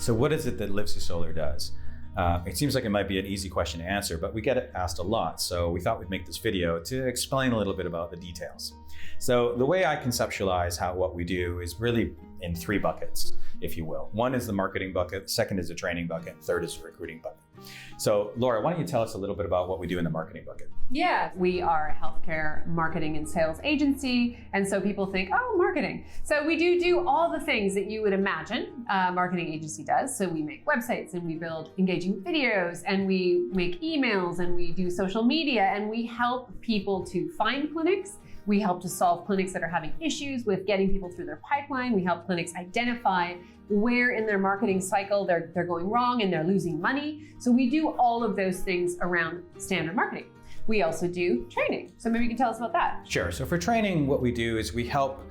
So what is it that LiveseySolar does? It seems like it might be an easy question to answer, but we get it asked a lot. So we thought we'd make this video to explain a little bit about the details. So the way I conceptualize what we do is really in three buckets, if you will. One is the marketing bucket, second is the training bucket, third is the recruiting bucket. So Laura, why don't you tell us a little bit about what we do in the marketing bucket? Yeah, we are a healthcare marketing and sales agency. And so people think, oh, marketing. So we do all the things that you would imagine a marketing agency does. So we make websites and we build engaging videos and we make emails and we do social media and we help people to find clinics. We help to solve clinics that are having issues with getting people through their pipeline. We help clinics identify where in their marketing cycle they're going wrong and they're losing money. So we do all of those things around standard marketing. We also do training. So maybe you can tell us about that. Sure. So for training, what we do is we help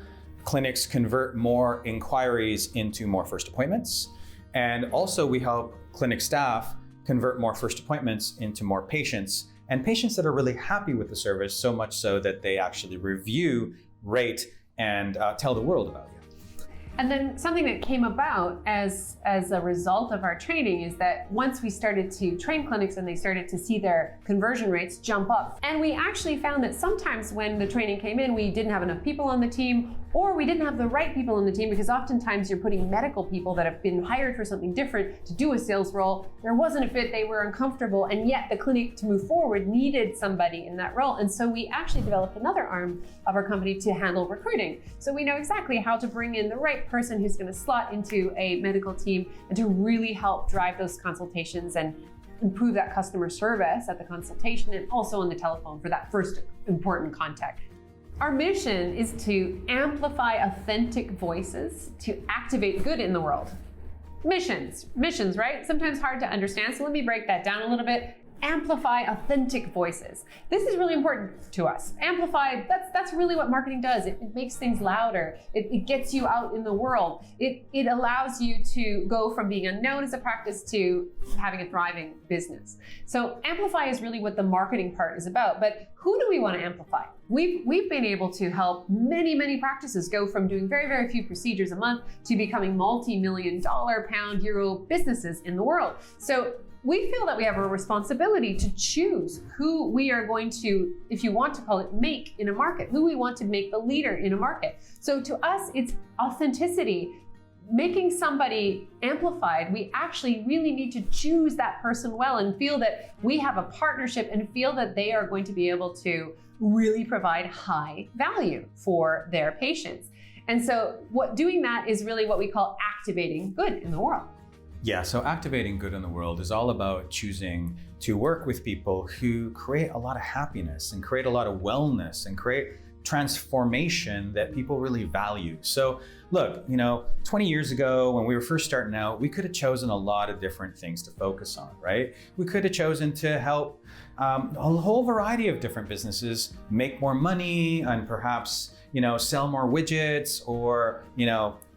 clinics convert more inquiries into more first appointments. And also we help clinic staff convert more first appointments into more patients, and patients that are really happy with the service, so much so that they actually review, rate, and tell the world about you. And then something that came about as a result of our training is that once we started to train clinics and they started to see their conversion rates jump up, and we actually found that sometimes when the training came in, we didn't have enough people on the team, or we didn't have the right people on the team, because oftentimes you're putting medical people that have been hired for something different to do a sales role. There wasn't a fit, they were uncomfortable, and yet the clinic to move forward needed somebody in that role. And so we actually developed another arm of our company to handle recruiting. So we know exactly how to bring in the right person who's going to slot into a medical team and to really help drive those consultations and improve that customer service at the consultation and also on the telephone for that first important contact. Our mission is to amplify authentic voices to activate good in the world. Missions, right? Sometimes hard to understand, so let me break that down a little bit. Amplify authentic voices. This is really important to us. Amplify, that's really what marketing does. It makes things louder. It gets you out in the world. It allows you to go from being unknown as a practice to having a thriving business. So amplify is really what the marketing part is about, but who do we want to amplify? We've been able to help many practices go from doing very few procedures a month to becoming multi-million dollar, pound, euro businesses in the world. So we feel that we have a responsibility to choose who we are going to, if you want to call it, make in a market, who we want to make the leader in a market. So to us, it's authenticity. Making somebody amplified, we actually really need to choose that person well and feel that we have a partnership and feel that they are going to be able to really provide high value for their patients. And so doing that is really what we call activating good in the world. Yeah, so activating good in the world is all about choosing to work with people who create a lot of happiness and create a lot of wellness and create transformation that people really value. So look, 20 years ago when we were first starting out, we could have chosen a lot of different things to focus on, right? We could have chosen to help a whole variety of different businesses make more money and perhaps, sell more widgets or,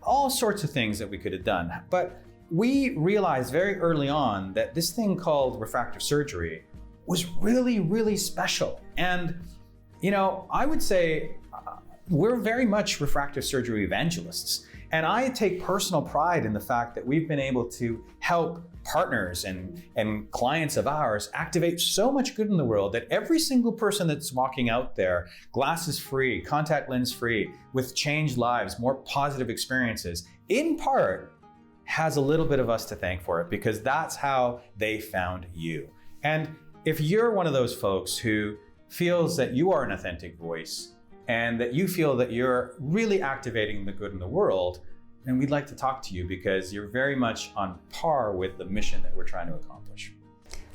all sorts of things that we could have done. But we realized very early on that this thing called refractive surgery was really special. And, I would say we're very much refractive surgery evangelists. And I take personal pride in the fact that we've been able to help partners and clients of ours activate so much good in the world that every single person that's walking out there, glasses free, contact lens free, with changed lives, more positive experiences, in part, has a little bit of us to thank for it, because that's how they found you. And if you're one of those folks who feels that you are an authentic voice and that you feel that you're really activating the good in the world, then we'd like to talk to you because you're very much on par with the mission that we're trying to accomplish.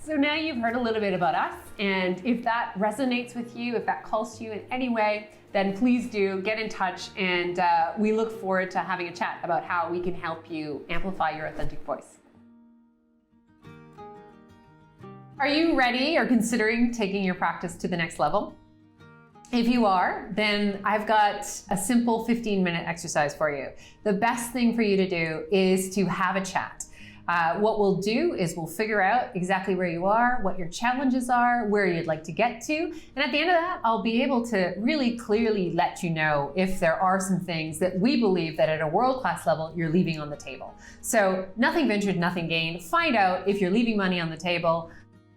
So now you've heard a little bit about us, and if that resonates with you, if that calls to you in any way, then please do get in touch, and we look forward to having a chat about how we can help you amplify your authentic voice. Are you ready or considering taking your practice to the next level? If you are, then I've got a simple 15-minute exercise for you. The best thing for you to do is to have a chat. What we'll do is we'll figure out exactly where you are, what your challenges are, where you'd like to get to. And at the end of that, I'll be able to really clearly let you know if there are some things that we believe that at a world-class level, you're leaving on the table. So nothing ventured, nothing gained. Find out if you're leaving money on the table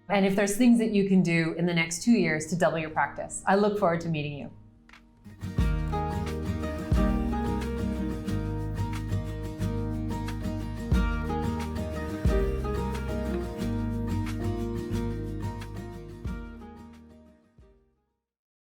and if there's things that you can do in the next 2 years to double your practice. I look forward to meeting you.